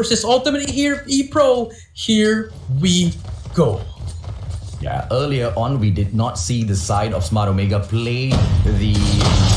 versus Ultimate here, E-Pro. Here we go. Yeah, earlier on we did not see the side of Smart Omega play the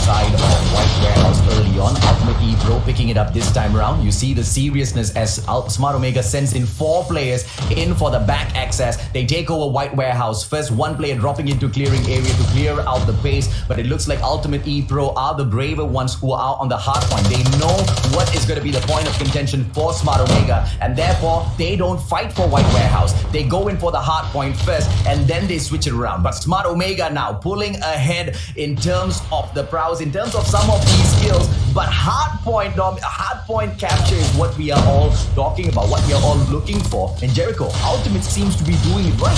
side of White Warehouse early on. Ultimate E-Pro picking it up this time around. You see the seriousness as Smart Omega sends in 4 players in for the back access. They take over White Warehouse first. 1 player dropping into clearing area to clear out the pace. But it looks like Ultimate E-Pro are the braver ones who are on the hard point. They know what is going to be the point of contention for Smart Omega. And therefore, they don't fight for White Warehouse. They go in for the hard point first. And then they switch it around. But Smart Omega now pulling ahead in terms of the prowess, in terms of some of these skills. But hard point capture is what we are all talking about, what we are all looking for. And Jericho, Ultimate seems to be doing it right.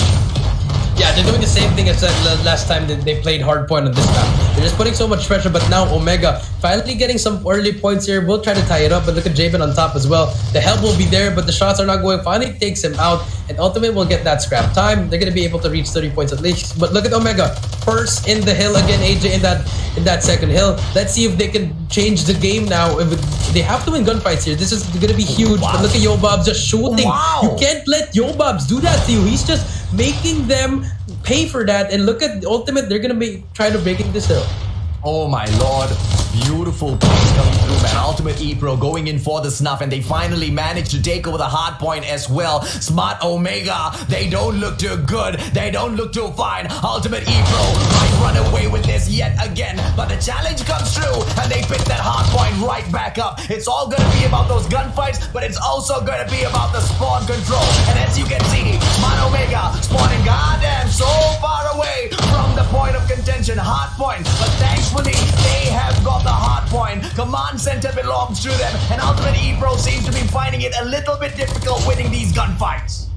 Yeah, they're doing the same thing as last time that they played Hardpoint on this map. They're just putting so much pressure, but now Omega finally getting some early points here. We'll try to tie it up, but look at Jabin on top as well. The help will be there, but the shots are not going. Finally takes him out, and Ultimate will get that scrap time. They're going to be able to reach 30 points at least. But look at Omega. First in the hill again, AJ in that second hill. Let's see if they can change the game now. They have to win gunfights here. This is going to be huge. Wow. But look at Yobab just shooting. Wow. You can't let Yobabs do that to you. He's just making them pay for that. And look at Ultimate. They're going to be trying to break this hill. Oh my lord, beautiful plays coming through, man. Ultimate E-Pro going in for the snuff, and they finally managed to take over the hard point as well. Smart Omega, they don't look too good, they don't look too fine. Ultimate E-Pro might run away with this yet again, but the challenge comes through, and they pick that hard point right back up. It's all gonna be about those gunfights, but it's also gonna be about the spawn control. And as you can see, Smart Omega spawning goddamn so far away from the point of contention, hard point, but thankfully they have got the hard point. Command center belongs to them, and Ultimate E-Pro seems to be finding it a little bit difficult winning these gunfights.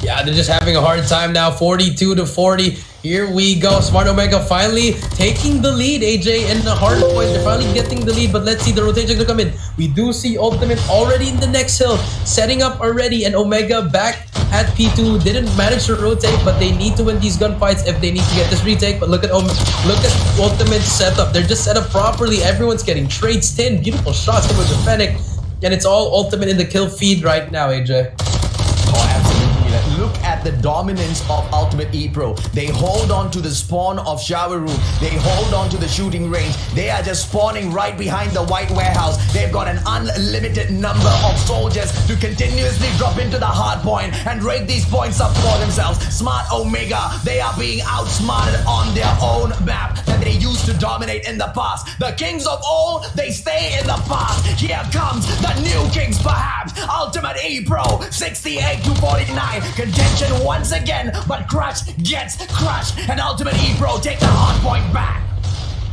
Yeah, they're just having a hard time now. 42-40. Here we go. Smart Omega finally taking the lead, AJ, and the hard point. They're finally getting the lead, but let's see the rotation to come in. We do see Ultimate already in the next hill, setting up already, and Omega back at P2. Didn't manage to rotate, but they need to win these gunfights if they need to get this retake. But look at Ultimate's setup. They're just set up properly. Everyone's getting trades, 10 beautiful shots coming with Fennec, and it's all Ultimate in the kill feed right now, AJ. Oh, absolutely. Look at the dominance of Ultimate E-Pro. They hold on to the spawn of Shower Room. They hold on to the shooting range. They are just spawning right behind the White Warehouse. They've got an unlimited number of soldiers to continuously drop into the hard point and rake these points up for themselves. Smart Omega, they are being outsmarted on their own map that they used to dominate in the past. The kings of old, they stay in the past. Here comes the new kings perhaps. Ultimate E-Pro, 68-49. Contention once again, but Crush gets crushed, and Ultimate E-Pro take the hard point back.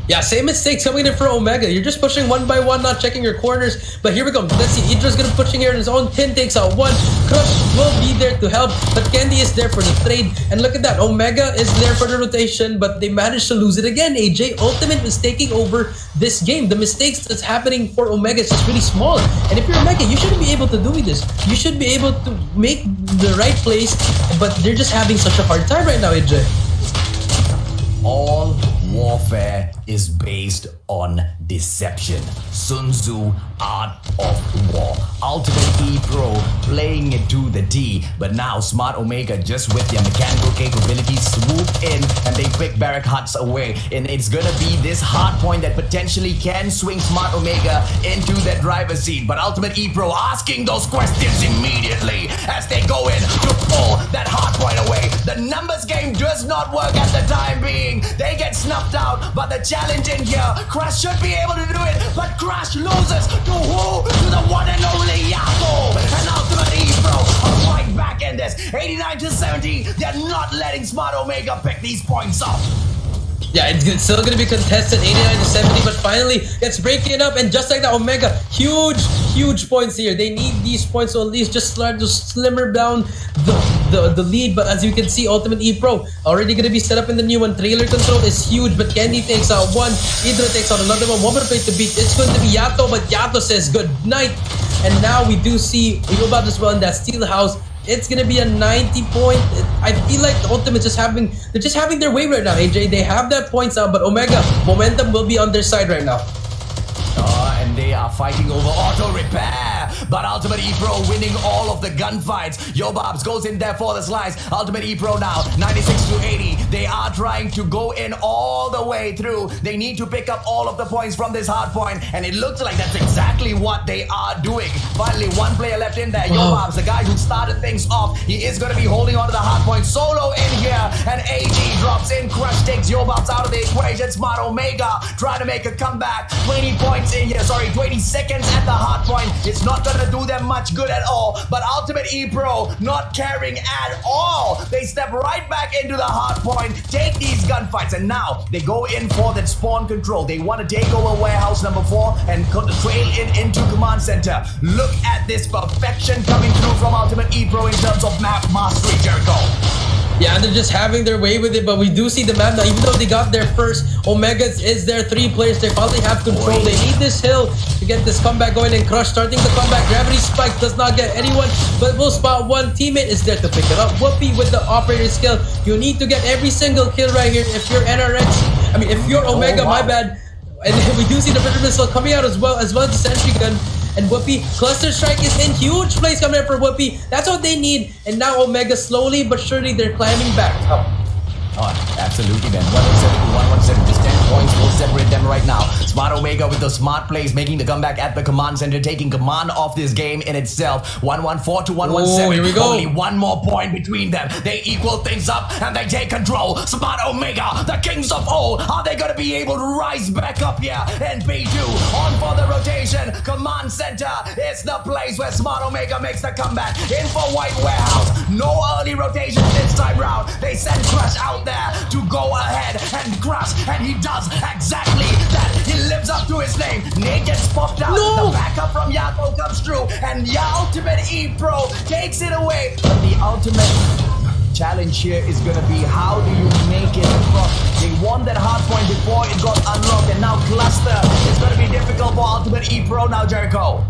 Yeah, same mistakes coming in for Omega. You're just pushing one by one, not checking your corners. But here we go. Let's see. Idra's gonna be pushing here on his own. 10 takes out 1. Crush will be there to help, but Candy is there for the trade. And look at that. Omega is there for the rotation, but they managed to lose it again. AJ, Ultimate is taking over this game. The mistakes that's happening for Omega is just really small. And if you're Omega, you shouldn't be able to do this. You should be able to make the right plays, but they're just having such a hard time right now, AJ. All warfare is based on deception. Sun Tzu, Art of War. Ultimate E-Pro playing it to the T. But now Smart Omega, just with their mechanical capabilities, swoop in and they pick barrack huts away. And it's gonna be this hard point that potentially can swing Smart Omega into the driver's seat. But Ultimate E-Pro asking those questions immediately as they go in to pull that hard point away. The numbers game does not work at the time being. They get snuffed out, but the challenge in here, Crash should be able to do it, but Crash loses to who? To the one and only Yako! And Ultimate E-Pro are right back in this. 89-70, they're not letting Smart Omega pick these points up. Yeah, it's still going to be contested, 89-70, but finally, it's breaking it up, and just like that, Omega, huge points here. They need these points to at least just start to slimmer down the lead, but as you can see, Ultimate E-Pro already going to be set up in the new one. Trailer control is huge, but Candy takes out 1, Hydra takes out another one. One more play to beat. It's going to be Yato, but Yato says good night. And now we do see Yobab as well in that steel house. It's gonna be a 90 point. I feel like the Ultimate they're just having their way right now, AJ. They have that points out, but Omega momentum will be on their side right now. And they are fighting over auto repair, but Ultimate ePro winning all of the gunfights. Yobabs goes in there for the slice. Ultimate ePro now 96 to 80. They are trying to go in all the way through. They need to pick up all of the points from this hard point, and it looks like that's exactly what they are doing. Finally, one player left in there. Yobabs, the guy who started things off, he is going to be holding on to the hard point solo in here, and AG drops in. Crush takes Yobabs out of the equation. Smart Omega trying to make a comeback. 20 points in here, sorry, 20 seconds at the hard point. It's not going to do them much good at all, but Ultimate ePro not caring at all. They step right back into the hard point, take these gunfights, and now they go in for that spawn control. They want to take over warehouse number 4 and trail in into command center. Look at this perfection coming through from Ultimate ePro in terms of map mastery, Jericho. Yeah, they're just having their way with it, but we do see the map now. Even though they got there first, Omega is there. 3 players, they finally have control. They need this hill to get this comeback going, and Crush starting the comeback. Gravity Spike does not get anyone, but will spot one. Teammate is there to pick it up. Whoopi with the operator skill. You need to get every single kill right here. If you're NRX, I mean, if you're Omega, my bad. And we do see the Predator Missile coming out as well as the Sentry Gun. And Whoopi, Cluster Strike is in. Huge plays coming up for Whoopi. That's what they need. And now Omega slowly but surely they're climbing back up. Oh, absolutely, man. 117 to 117. Just 10 points will separate them right now. Smart Omega with those smart plays, making the comeback at the command center, taking command of this game in itself. 114 to 117. Oh, here we go. Only one more point between them. They equal things up and they take control. Smart Omega, the kings of all. Are they going to be able to rise back up here? And B2 on for the rotation. Command center is the place where Smart Omega makes the comeback. In for White Warehouse. No early rotations this time round. They send Crush out there to go ahead and crush, and he does exactly that. He lives up to his name. Nate gets popped out. No. The backup from Yako comes through, and Ultimate ePro takes it away. But the ultimate challenge here is gonna be, how do you make it across? They won that hard point before it got unlocked, and now Cluster is gonna be difficult for Ultimate ePro now, Jericho.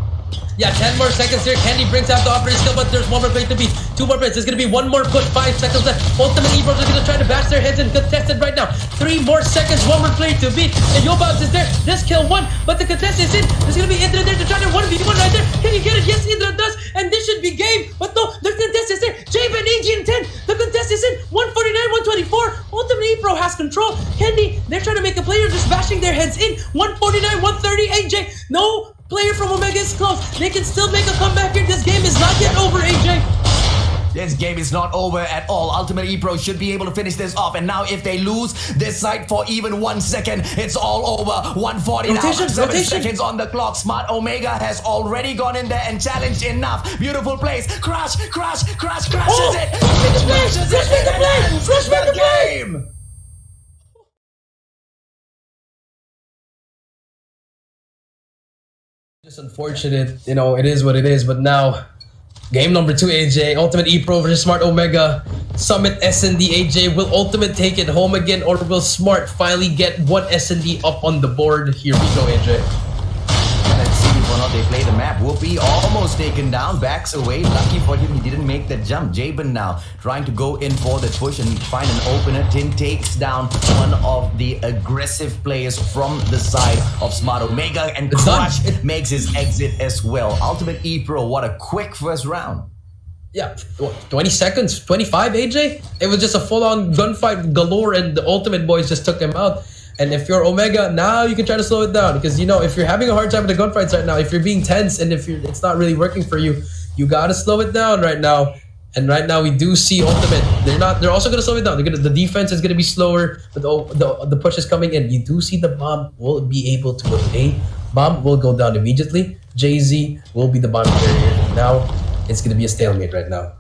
Yeah, 10 more seconds here. Candy brings out the operator skill, but there's one more play to beat. 2 more plays. There's going to be one more push. 5 seconds left. Ultimate ePros are going to try to bash their heads and contested right now. 3 more seconds. One more play to beat. And Yobabs is there. Just kill one, but the contest is in. There's going to be Indra there to try to 1v1 right there. Can you get it? Yes, Indra does. And this should be game. But no, the contest is there. Javen, AG, and 10. The contest is in. 149, 124. Ultimate ePro has control. Candy, they're trying to make a player just bashing their heads in. 149, 130. AJ, no player from Omega is close. They can still make a comeback here. This game is not yet over, AJ. This game is not over at all. Ultimate ePro should be able to finish this off. And now if they lose this site for even 1 second, it's all over. 140 now. 7 seconds on the clock. Smart Omega has already gone in there and challenged enough. Beautiful plays. Crush it. Crushes it. Crushes it. And ends the game. Just unfortunate, you know, it is what it is. But now, game number 2, AJ. Ultimate ePro versus Smart Omega. Summit S&D, AJ. Will Ultimate take it home again, or will Smart finally get one S&D up on the board? Here we go, AJ. Let's see if or not they play the map. Whoopi almost taken down, backs away. Lucky for him, he didn't make that jump. Jabin now trying to go in for the push and find an opener. Tin takes down one of the aggressive players from the side of Smart Omega, and Crush makes his exit as well. Ultimate ePro, what a quick first round. Yeah, 20 seconds, 25, AJ? It was just a full-on gunfight galore, and the Ultimate boys just took him out. And if you're Omega, now you can try to slow it down, because, you know, if you're having a hard time with the gunfights right now, if you're being tense and if it's not really working for you, you gotta slow it down right now. And right now we do see Ultimate. They're also gonna slow it down. The defense is gonna be slower, but the push is coming in. You do see the bomb will be able to evade. Bomb will go down immediately. Jay-Z will be the bomb carrier. Now it's gonna be a stalemate right now.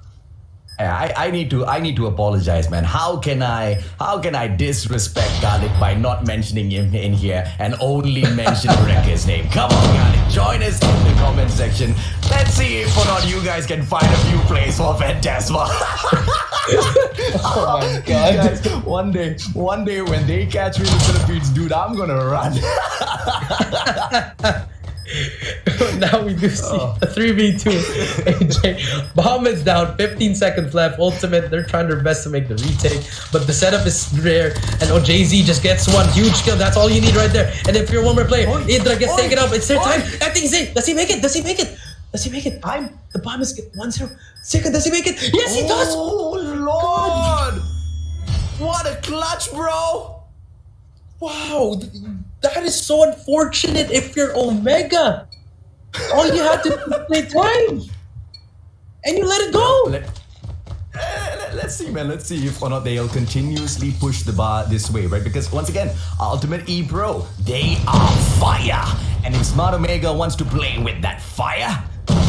I need to apologize, man. How can I disrespect Garlic by not mentioning him in here and only mention Rekka's name? Come on, Garlic, join us in the comment section. Let's see if or not you guys can find a few plays for Phantasma. Oh my god. Guys, one day when they catch me in the Philippines, dude, I'm gonna run. Now we do see a 3v2. AJ, bomb is down, 15 seconds left. Ultimate, they're trying their best to make the retake, but the setup is rare. And Jay-Z just gets one huge kill. That's all you need right there. And if you're one more player, Idra gets taken out. It's their time. I think Zay, does he make it? Does he make it? Does he make it? The bomb is 1-0. Second, does he make it? Yes, he does! Oh, Lord! What a clutch, bro! Wow, that is so unfortunate if you're Omega. All you have to do is play time. And you let it go. Let's see, man. Let's see if or not they'll continuously push the bar this way, right? Because once again, Ultimate E Pro, they are fire. And if Smart Omega wants to play with that fire,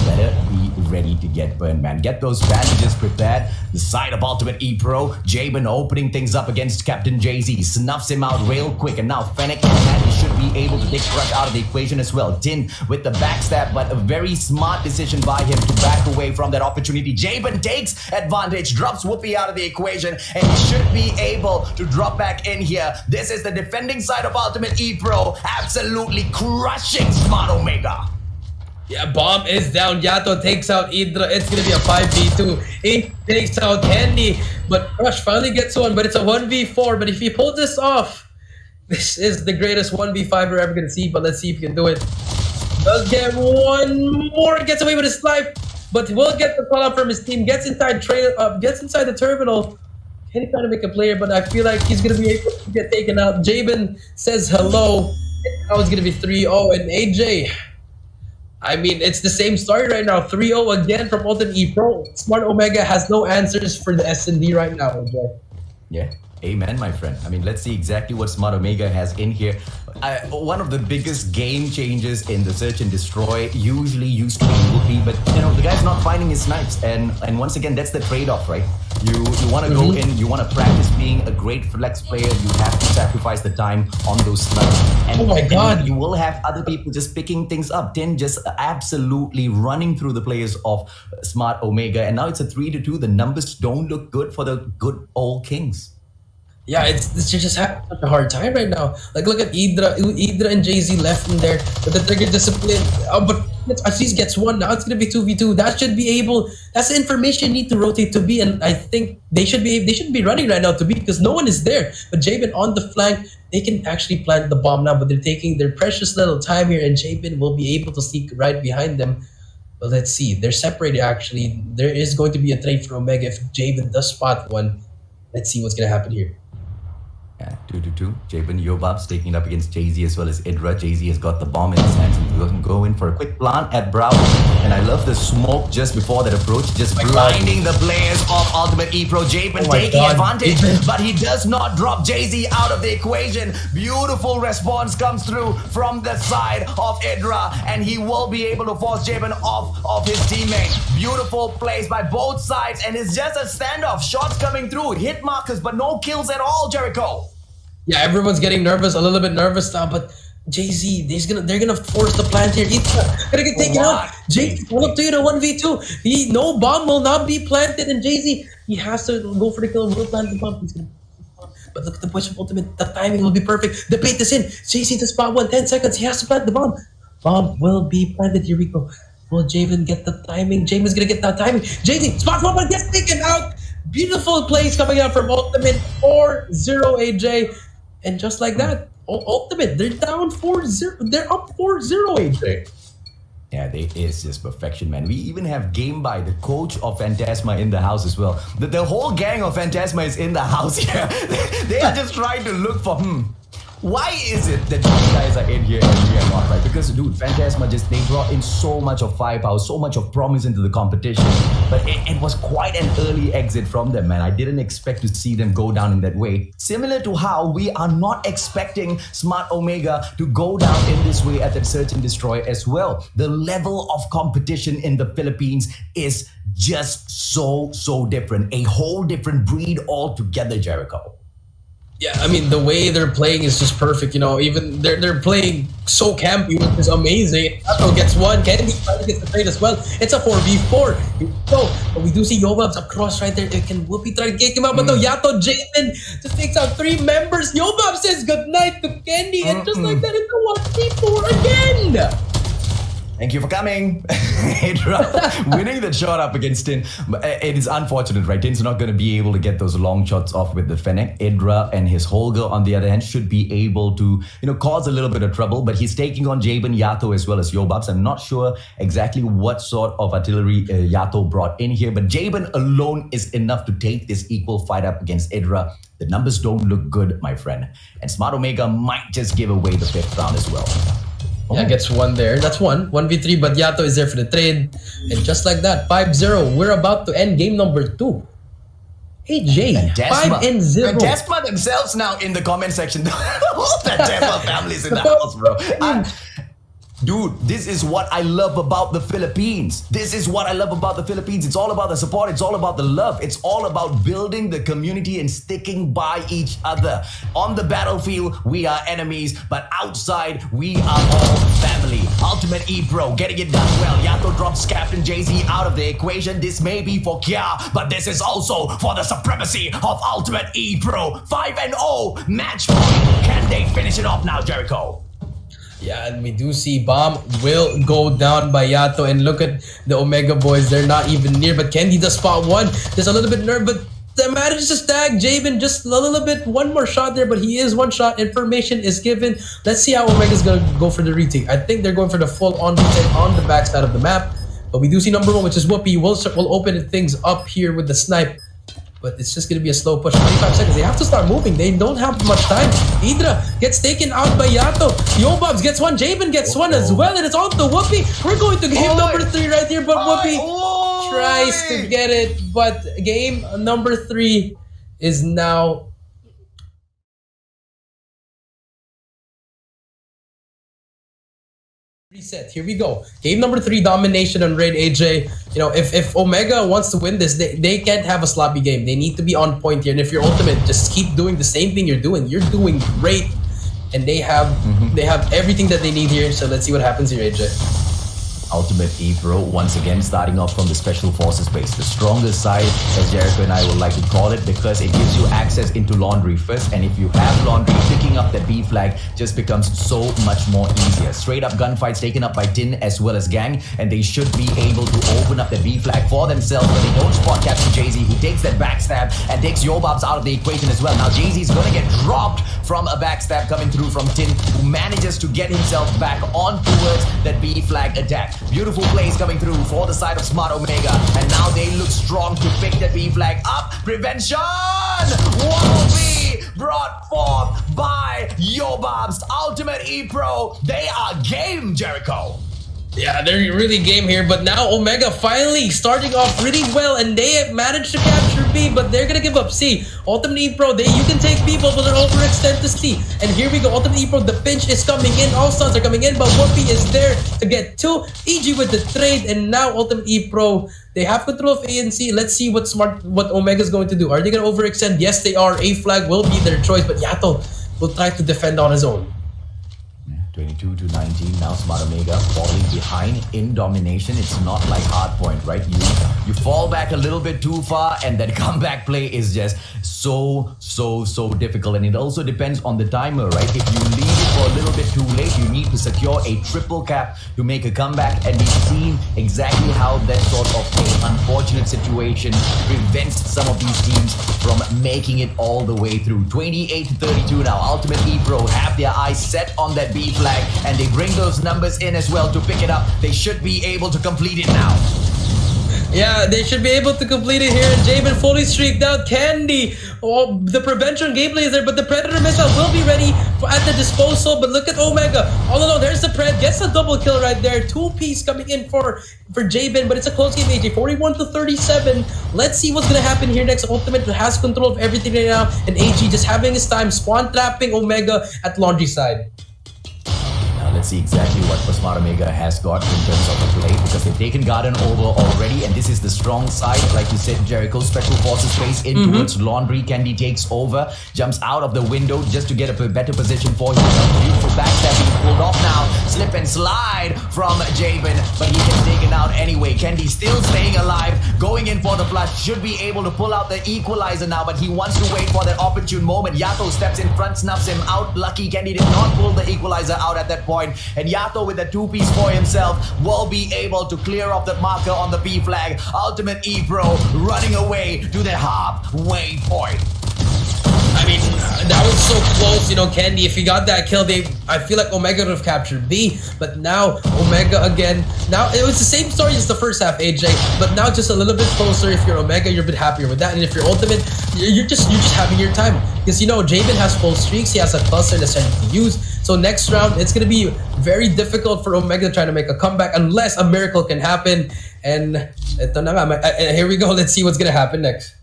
better be ready to get burned, man. Get those bandages prepared. The side of Ultimate E Pro, Jabin opening things up against Captain Jay-Z, snuffs him out real quick, and now Fennec and Handy should be able to take Crush out of the equation as well. Tin with the backstab, but a very smart decision by him to back away from that opportunity. Jabin takes advantage, drops Whoopi out of the equation, and he should be able to drop back in here. This is the defending side of Ultimate E Pro, absolutely crushing Smart Omega. Yeah, bomb is down. Yato takes out Idra. It's gonna be a 5v2. He takes out Candy, but Crush finally gets one, but it's a 1v4. But if he pulls this off, this is the greatest 1v5 we're ever gonna see. But let's see if he can do it. Does get one more, gets away with his life, but will get the call out from his team. Gets inside the terminal. Candy trying to make a player, but I feel like he's gonna be able to get taken out. Jabin says hello. And now it's gonna be 3-0, and AJ. I mean, it's the same story right now. 3-0 again from Ultimate E Pro. Smart Omega has no answers for the S&D right now, AJ. Yeah, amen, my friend. I mean, let's see exactly what Smart Omega has in here. One of the biggest game changers in the Search and Destroy usually used to be Whoopi, but you know, the guy's not finding his snipes. And once again, that's the trade-off, right? You want to go in, you want to practice being a great flex player, you have to sacrifice the time on those snipes. And, oh my God. And you will have other people just picking things up. Tin just absolutely running through the players of Smart Omega. And now it's a 3-2. The numbers don't look good for the good old Kings. Yeah, it's just having such a hard time right now. Like, look at Idra and Jay-Z left in there with the trigger discipline. But at least gets one. Now it's gonna be 2v2. That should be able. That's the information you need to rotate to B, and I think they should be running right now to B because no one is there. But Jabin on the flank, they can actually plant the bomb now, but they're taking their precious little time here, and Jabin will be able to sneak right behind them. But let's see, they're separated actually. There is going to be a trade for Omega if Jabin does spot one. Let's see what's gonna happen here. Yeah, 2-2. Jabin Yobab's taking it up against Jay-Z as well as Idra. Jay-Z has got the bomb in his hands and he can go in for a quick plant at Brow. And I love the smoke just before that approach, just blinding the players of Ultimate E Pro. Jabin taking advantage, but he does not drop Jay-Z out of the equation. Beautiful response comes through from the side of Idra, and he will be able to force Jabin off of his teammate. Beautiful plays by both sides, and it's just a standoff. Shots coming through, hit markers, but no kills at all, Jericho. Yeah, everyone's getting nervous, a little bit nervous now, but Jay-Z, they're gonna force the plant here. He's gonna get taken out. Jay-Z, pull up to you to 1v2. No bomb will not be planted, and Jay-Z, he has to go for the kill. Will plant the bomb. He's gonna. But look at the push of Ultimate. The timing will be perfect. The bait is in. Jay-Z to spot 10 seconds. He has to plant the bomb. Bomb will be planted. Here we go. Will Javen get the timing? Javen's gonna get that timing. Jay-Z, spot 1, but gets taken out. Beautiful plays coming out from Ultimate. 4-0 AJ. And just like that, Ultimate, they're down 4-0. They're up 4-0, AJ. Yeah, it's just perfection, man. We even have Game By, the coach of Phantasma, in the house as well. The whole gang of Phantasma is in the house here. They are just trying to look for, why is it that these guys are in here and we are not, right? Because, dude, Phantasma they brought in so much of firepower, so much of promise into the competition. But it was quite an early exit from them, man. I didn't expect to see them go down in that way. Similar to how we are not expecting Smart Omega to go down in this way at the Search and Destroy as well. The level of competition in the Philippines is just so different. A whole different breed altogether, Jericho. Yeah, I mean, the way they're playing is just perfect, you know. Even they're playing so campy, which is amazing. Yato gets one. Kennedy finally gets the trade as well. It's a 4v4. So, but we do see Yobab's across right there. Can Whoopi try to kick him out? But no, Yato Javen just takes out 3 members. Yobab says goodnight to Candy. And just like that, it's a 1v4 again. Thank you for coming. Winning the shot up against Tin. It is unfortunate, right? Tin's not going to be able to get those long shots off with the Fennec. Idra and his Holger, on the other hand, should be able to, cause a little bit of trouble. But he's taking on Jabin, Yato, as well as Yobabs. I'm not sure exactly what sort of artillery Yato brought in here, but Jabin alone is enough to take this equal fight up against Idra. The numbers don't look good, my friend. And Smart Omega might just give away the 5th round as well. Yeah, gets one there. That's one. 1v3, but Yato is there for the trade. And just like that, 5-0. We're about to end game number 2. Hey, Jay, 5-0. Desma themselves now in the comment section. All the Desma families in the house, bro. Dude, this is what I love about the Philippines. This is what I love about the Philippines. It's all about the support. It's all about the love. It's all about building the community and sticking by each other. On the battlefield, we are enemies, but outside, we are all family. Ultimate E-Pro getting it done well. Yato drops Captain Jay-Z out of the equation. This may be for Kia, but this is also for the supremacy of Ultimate E-Pro. 5-0 match point. Can they finish it off now, Jericho? Yeah, and we do see Bomb will go down by Yato. And look at the Omega boys. They're not even near. But Candy does spot one. There's a little bit nerve, but the manages to stag Jabin just a little bit. One more shot there, but he is one shot. Information is given. Let's see how Omega's going to go for the retake. I think they're going for the full-on retake on the backside of the map. But we do see number 1, which is Whoopi. We'll open things up here with the snipe. But it's just going to be a slow push. 25 seconds. They have to start moving. They don't have much time. Idra gets taken out by Yato. Yobabs gets one. Jabin gets one as well. And it's on to Whoopi. We're going to game number 3 right here. But Whoopi tries to get it. But game number 3 is now... reset. Here we go. Game number 3, domination on Raid AJ. If Omega wants to win this, they can't have a sloppy game. They need to be on point here. And if you're Ultimate, just keep doing the same thing you're doing. You're doing great. And they have everything that they need here. So let's see what happens here, AJ. Ultimate E-Pro, once again, starting off from the Special Forces base. The strongest side, as Jericho and I would like to call it, because it gives you access into laundry first. And if you have laundry, picking up the B flag just becomes so much more easier. Straight up gunfights taken up by Tin as well as Gang, and they should be able to open up the B flag for themselves, but they don't spot Captain Jay-Z, who takes that backstab and takes Yobabs out of the equation as well. Now Jay-Z's gonna get dropped from a backstab coming through from Tin, who manages to get himself back on towards that B flag attack. Beautiful plays coming through for the side of Smart Omega, and now they look strong to pick that B flag up. Prevention will be brought forth by Yobabs. Ultimate E-Pro, they are game, Jericho. Yeah, they're really game here, but now Omega finally starting off really well, and they have managed to capture B, but they're gonna give up C. Ultimate E-Pro, you can take people, but they'll overextend to C. And here we go, Ultimate E-Pro, the pinch is coming in, all stuns are coming in, but Whoopi is there to get 2. EG with the trade, and now Ultimate E-Pro, they have control of A and C. Let's see what Omega's going to do. Are they gonna overextend? Yes, they are. A flag will be their choice, but Yato will try to defend on his own. 22-19, now Smart Omega falling behind in domination. It's not like Hardpoint, right? You fall back a little bit too far, and that comeback play is just so difficult. And it also depends on the timer, right? If you leave it for a little bit too late, you need to secure a triple cap to make a comeback, and we've seen exactly how that sort of an unfortunate situation prevents some of these teams from making it all the way through. 28-32 now. Ultimate E-Pro have their eyes set on that B flag, and they bring those numbers in as well to pick it up. They should be able to complete it now. Yeah, they should be able to complete it here. And Jabin fully streaked out. Candy, the prevention gameplay is there, but the Predator missile will be ready at the disposal. But look at Omega. All alone, there's the Pred. Gets a double kill right there. 2-piece coming in for Jabin, but it's a close game, AJ. 41-37. Let's see what's going to happen here next. Ultimate has control of everything right now. And AG just having his time spawn trapping Omega at laundry side. Let's see exactly what Smart Omega has got in terms of the play, because they've taken Garden over already, and this is the strong side. Like you said, Jericho, Special Forces space in towards laundry. Candy takes over, jumps out of the window just to get a better position for himself. Beautiful backstab being pulled off now. Slip and slide from Jabin, but he gets taken out anyway. Candy still staying alive, going in for the flush. Should be able to pull out the equalizer now, but he wants to wait for that opportune moment. Yato steps in front, snuffs him out. Lucky Candy did not pull the equalizer out at that point. point. And Yato with the 2-piece for himself will be able to clear off the marker on the B flag. Ultimate E-Pro running away to the halfway point. I mean, that was so close, you know, Candy. If he got that kill, I feel like Omega would have captured B. But now, Omega again. Now, it was the same story as the first half, AJ. But now just a little bit closer. If you're Omega, you're a bit happier with that. And if you're Ultimate, you're just having your time. Because, you know, Jabin has full streaks. He has a cluster that's ready to use. So next round, it's going to be very difficult for Omega to try to make a comeback unless a miracle can happen. And here we go. Let's see what's going to happen next.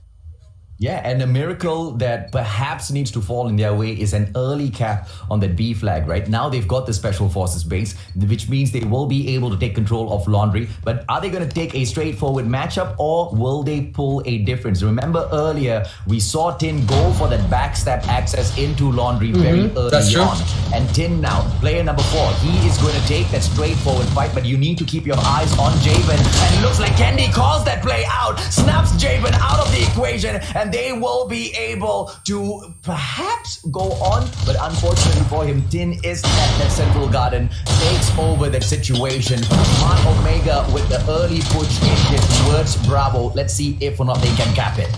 Yeah, and a miracle that perhaps needs to fall in their way is an early cap on that B flag, right? Now they've got the Special Forces base, which means they will be able to take control of Laundry. But are they going to take a straightforward matchup or will they pull a difference? Remember earlier, we saw Tin go for that backstab access into Laundry very early on. And Tin now, player number 4, he is going to take that straightforward fight, but you need to keep your eyes on Jabin. And it looks like Candy calls that play out, snaps Jabin out of the equation, and they will be able to perhaps go on, but unfortunately for him, Tin is at that central garden, takes over that situation. Smart Omega with the early push in towards Bravo. Let's see if or not they can cap it.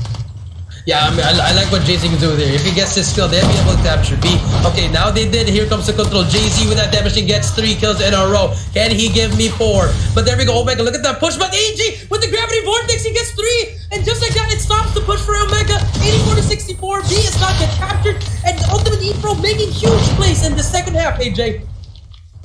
Yeah, I mean, I like what Jay-Z can do here. If he gets this kill, they'll be able to capture B. Okay, now they did. Here comes the control. Jay-Z with that damage and gets 3 kills in a row. Can he give me 4? But there we go. Omega, look at that push. But AG with the gravity vortex, he gets 3. And just like that, it stops the push for Omega. 84 to 64. B is not get captured. And Ultimate E-Pro making huge plays in the second half, AJ.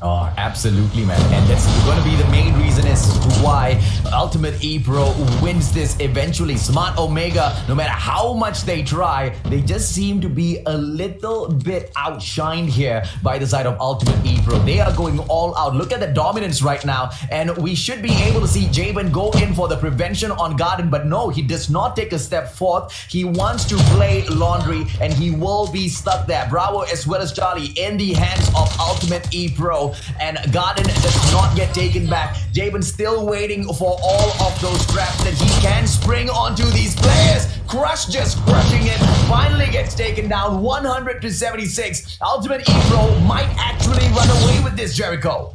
Oh, absolutely, man. And that's going to be the main reason as to why Ultimate E-Pro wins this eventually. Smart Omega, no matter how much they try, they just seem to be a little bit outshined here by the side of Ultimate E-Pro. They are going all out. Look at the dominance right now. And we should be able to see Jabin go in for the prevention on Garden. But no, he does not take a step forth. He wants to play Laundry and he will be stuck there. Bravo as well as Charlie in the hands of Ultimate E-Pro. And Garden does not get taken back. Jabin still waiting for all of those traps that he can spring onto these players. Crush just crushing it. Finally gets taken down 100 to 76. Ultimate E-Pro might actually run away with this, Jericho.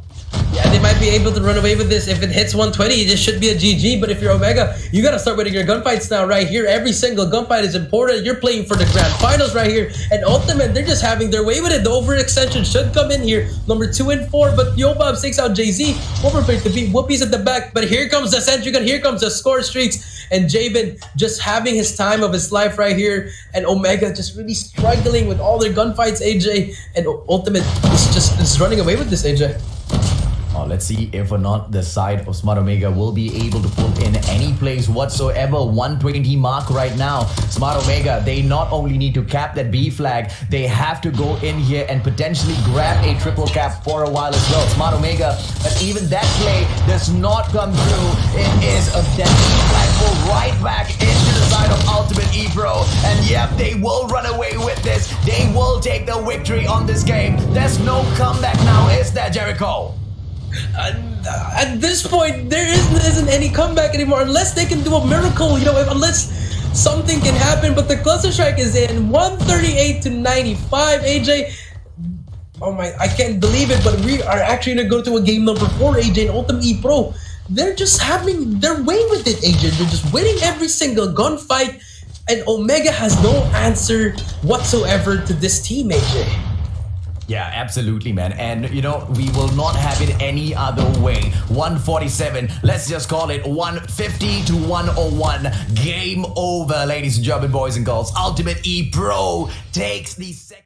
Yeah, they might be able to run away with this. If it hits 120, this should be a GG. But if you're Omega, you gotta start winning your gunfights now right here. Every single gunfight is important. You're playing for the grand finals right here. And Ultimate, they're just having their way with it. The overextension should come in here. Number 2 and 4, but Yobab takes out Jay-Z. Overplayed to beat Whoopies at the back. But here comes the sentry gun. Here comes the score streaks. And Jabin just having his time of his life right here. And Omega just really struggling with all their gunfights, AJ. And Ultimate is running away with this, AJ. Oh, let's see if or not the side of Smart Omega will be able to pull in any plays whatsoever. 120 mark right now. Smart Omega, they not only need to cap that B flag, they have to go in here and potentially grab a triple cap for a while as well. Smart Omega, but even that play does not come through. It is a dead flag pull right back into the side of Ultimate E-Pro. And yep, they will run away with this. They will take the victory on this game. There's no comeback now, is there, Jericho? At this point, there isn't any comeback anymore unless they can do a miracle, you know, unless something can happen. But the cluster strike is in 138 to 95, AJ. Oh my, I can't believe it, but we are actually gonna go to a game number 4, AJ, and Ultimate E-Pro. They're just having their way with it, AJ. They're just winning every single gunfight, and Omega has no answer whatsoever to this team, AJ. Yeah, absolutely, man. And, you know, we will not have it any other way. 147. Let's just call it 150 to 101. Game over, ladies and gentlemen, boys and girls. Ultimate E-Pro takes the second.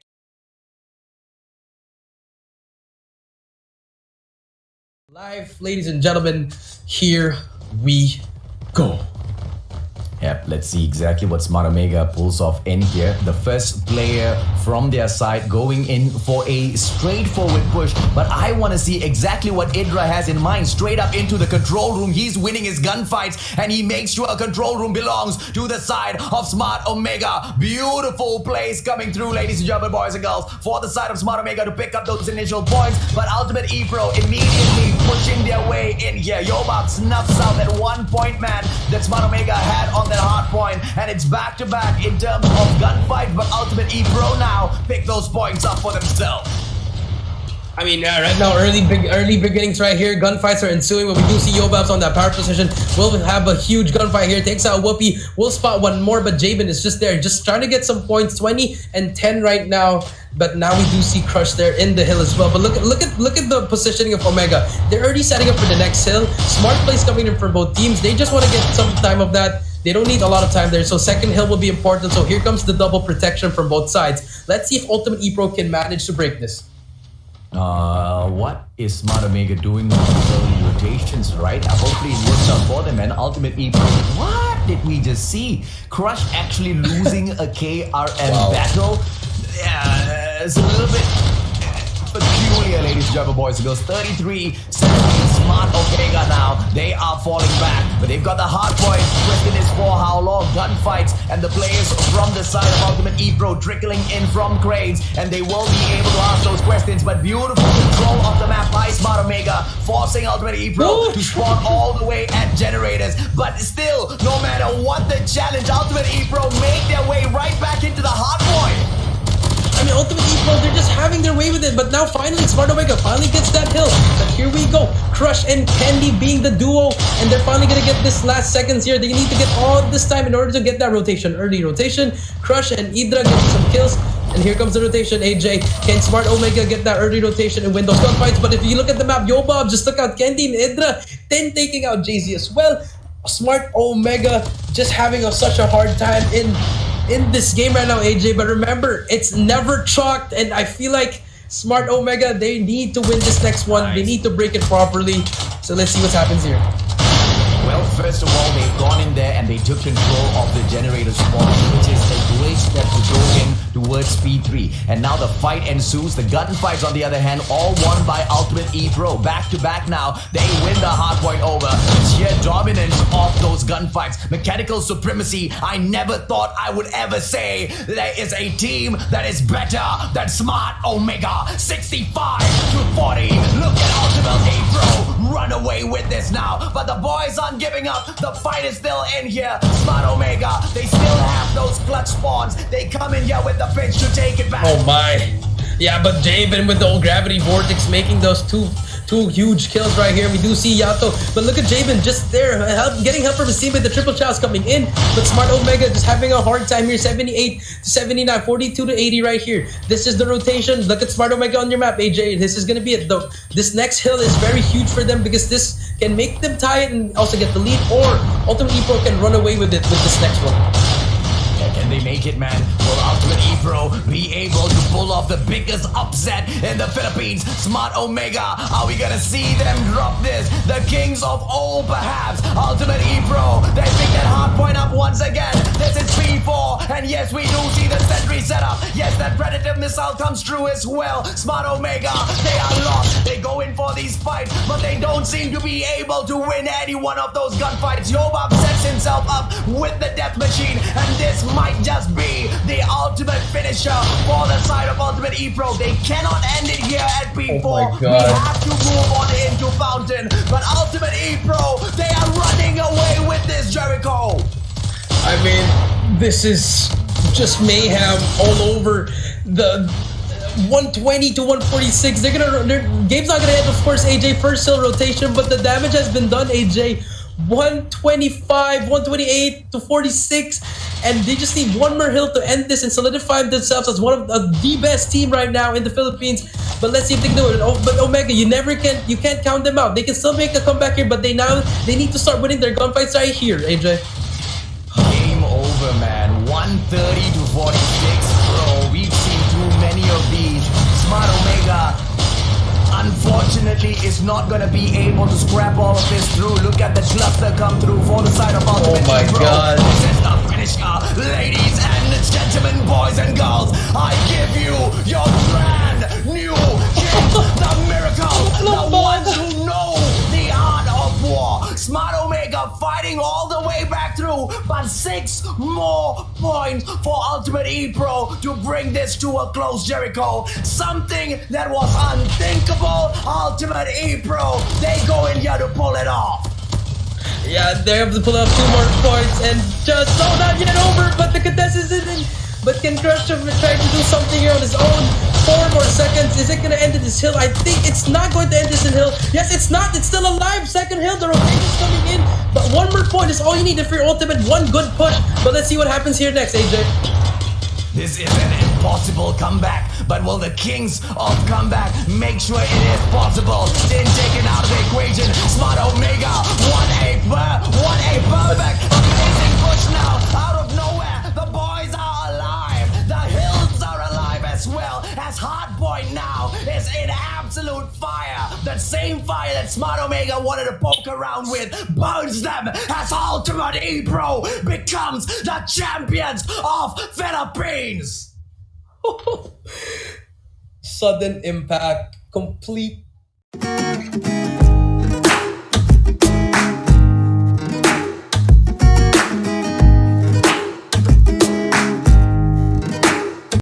Live, ladies and gentlemen, here we go. Yep, let's see exactly what Smart Omega pulls off in here. The first player from their side going in for a straightforward push. But I want to see exactly what Idra has in mind. Straight up into the control room. He's winning his gunfights and he makes sure a control room belongs to the side of Smart Omega. Beautiful plays coming through, ladies and gentlemen, boys and girls, for the side of Smart Omega to pick up those initial points. But Ultimate E-Pro immediately pushing their way in here. Yobab snuffs out that 1 point man that Smart Omega had on that hard point, and it's back to back in terms of gunfight. But Ultimate E-Pro now pick those points up for themselves. I mean, right now, early beginnings right here. Gunfights are ensuing, but we do see Yobabs on that power position. We'll have a huge gunfight here. Takes out Whoopi. We'll spot one more, but Jabin is just there, just trying to get some points. 20 and 10 right now. But now we do see Crush there in the hill as well. But look at the positioning of Omega. They're already setting up for the next hill. Smart plays coming in for both teams. They just want to get some time of that. They don't need a lot of time there. So second hill will be important. So here comes the double protection from both sides. Let's see if Ultimate ePro can manage to break this. What is Smart Omega doing with the early rotations, right? Hopefully it works out for them. And Ultimate ePro, what did we just see? Crush actually losing a KRM battle. Yeah, it's a little bit peculiar, ladies and gentlemen, boys and girls. 33-17, Smart Omega now. They are falling back, but they've got the hard point. Question is for how long? Gunfights and the players from the side of Ultimate ePro trickling in from cranes, and they will be able to ask those questions. But beautiful control of the map by Smart Omega, forcing Ultimate ePro to spawn all the way at generators. But still, no matter what the challenge, Ultimate ePro make their way right back into the hard point. I mean, Ultimate ePro, they're just having their way with it. But now finally, Smart Omega finally gets that hill. But here we go. Crush and Candy being the duo. And they're finally going to get this last seconds here. They need to get all this time in order to get that rotation. Early rotation. Crush and Idra get some kills. And here comes the rotation, AJ. Can Smart Omega get that early rotation and win those gunfights? But if you look at the map, Yobob just took out Candy and Idra. 10 taking out Jay-Z as well. Smart Omega just having such a hard time in this game right now, AJ. But remember, it's never chalked, and I feel like Smart Omega, they need to win this next one. They need to break it properly. So let's see what happens here. Well, first of all, they've gone in there and they took control of the generator spawn, which is a great step to go in towards P3. And now the fight ensues. The gunfights, on the other hand, all won by Ultimate ePro. Back to back now, they win the hardpoint over. Sheer dominance of those gunfights. Mechanical supremacy. I never thought I would ever say there is a team that is better than Smart Omega. 65-40. Look at Ultimate ePro run away with this now. But the boys aren't giving up. The fight is still in here. Smart Omega, they still have those clutch spawns. They come in here with the pitch to take it back. Oh my. Yeah, but Jabin with the old gravity vortex making those two huge kills right here. We do see Yato, but look at Jabin just there, getting help from his teammate. The triple chalice coming in, but Smart Omega just having a hard time here. 78 to 79, 42 to 80 right here. This is the rotation. Look at Smart Omega on your map, AJ. This is gonna be it though. This next hill is very huge for them because this can make them tie it and also get the lead, or Ultimate ePro can run away with it with this next one. Can they make it, man? Will Ultimate ePro be able to pull off the biggest upset in the Philippines? Smart Omega, are we gonna see them drop this? The kings of all, perhaps. Ultimate ePro, they pick that hard point up once again. This is P4, and yes, we do see the sentry setup. Yes, that Predator missile comes true as well. Smart Omega, they are lost. They go in for these fights, but they don't seem to be able to win any one of those gunfights. Yobab sets himself up with the death machine, and this might just be the ultimate finisher for the side of Ultimate ePro. They cannot end it here at P4. Oh my God. We have to move on into Fountain, but Ultimate ePro, they are running away with this, Jericho. I mean, this is just mayhem all over. The 120 to 146. Game's not gonna end, of course, AJ. First hill rotation, but the damage has been done, AJ. 125, 128 to 46, and they just need one more hill to end this and solidify themselves as one of the best team right now in the Philippines. But let's see if they can do it. But Omega, you can't count them out. They can still make a comeback here, but they need to start winning their gunfights right here, AJ. Game over, man. 130 to 46, bro. We've seen too many of these. Smart Omega, unfortunately, is not going to be able to scrap all of this through. Look at the cluster come through for the side of Ultimate Oh my ePro. God. This is the finisher. Ladies and gentlemen, boys and girls, I give you your brand new king, the miracle, the ones who know the art of war. Smart Omega fighting all the way back through, but 6 more points for Ultimate ePro to bring this to a close, Jericho. Something that was unthinkable. Ultimate ePro, they go in here to pull it off. Yeah, they have to pull up 2 more points and just not yet over, but the contestants isn't. But can crush him and try to do something here on his own. 4 more seconds. Is it gonna end in this hill? I think it's not going to end this in hill. Yes, it's not. It's still alive. Second hill. The rotation's coming in. But one more point is all you need for your ultimate. One good push. But let's see what happens here next, AJ. This is an impossible comeback, but will the kings of comeback make sure it is possible? Then taken out of the equation, Smart Omega, 1-8 perfect, amazing push now, out of nowhere, the boys are alive, the hills are alive as well, as Hardpoint now is in absolute fire, the same fire that Smart Omega wanted to poke around with, burns them as Ultimate E-Pro becomes the champions of Philippines. Sudden impact, complete